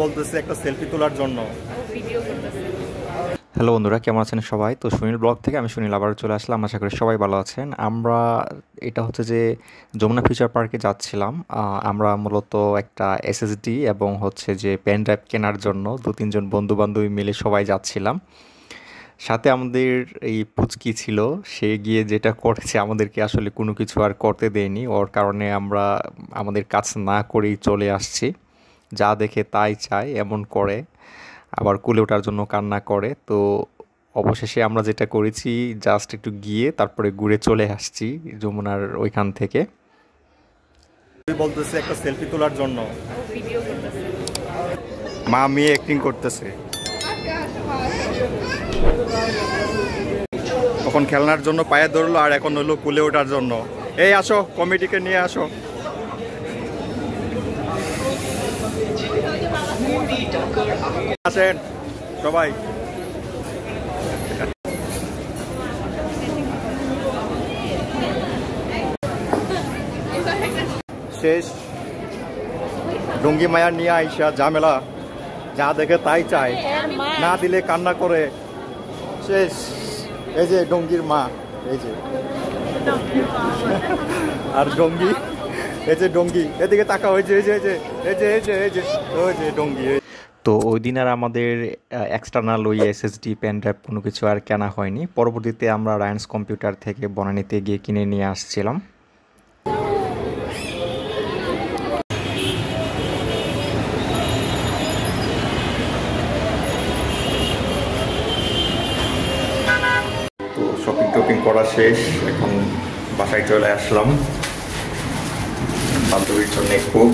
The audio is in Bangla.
বলতেছে একটা সেলফি তোলার জন্য। হ্যালো বন্ধুরা, কেমন আছেন সবাই? তো সুনীল ব্লগ থেকে আমি সুনীল আবারও চলে আসলাম। আশা করি সবাই ভালো আছেন। এটা হচ্ছে যে যমুনা ফিউচার পার্কে যাচ্ছিলাম। আমরা মূলত একটা এসএসডি এবং হচ্ছে যে পেন ড্রাইভ কেনার জন্য দু তিনজন বন্ধু বান্ধবী মিলে সবাই যাচ্ছিলাম। সাথে আমাদের এই পুচকি ছিল, সে গিয়ে যেটা করেছে আমাদেরকে আসলে কোনো কিছু আর করতে দেয়নি। ওর কারণে আমরা আমাদের কাজ না করেই চলে আসছি। যা দেখে তাই চায় এমন করে, আবার কুলে ওঠার জন্য কান্না করে। তো অবশেষে আমরা যেটা করেছি, জাস্ট একটু গিয়ে তারপরে ঘুরে চলে আসছি যমুনার ওইখান থেকে। বলতেছে একটা সেলফি তোলার জন্য, মা মেয়ে অ্যাক্টিং করতেছে। তখন খেলনার জন্য পায়ে ধরলো, আর এখন হলো কুলে ওঠার জন্য। এই আসো, কমিটিকে নিয়ে আসো। আসেন সবাই। শেষ ডঙ্গি মায়া নিয়ে আইসা ঝামেলা, যা দেখে তাই চায়, না দিলে কান্না করে। শেষ। এই যে ডঙ্গির মা, এই যে আর ডঙ্গি, এই যে ডঙ্গি, এদিকে তাকা, ওই যে এই যে এই যে এই যে এই যে এই যে ওই যে ডঙ্গি। তো ওই দিন আর আমাদের এক্সটার্নাল ওই এসএসডি পেন ড্রাইভ কোনো কিছু আর কেনা হয়নি। পরবর্তীতে আমরা রায়ান্স কম্পিউটার থেকে বনানীতে গিয়ে কিনে নিয়ে আসছিলাম। তো শপিং টপিং করা শেষ, এখন বাসায় চলে আসলাম বান্ধবীর জন্য কুক।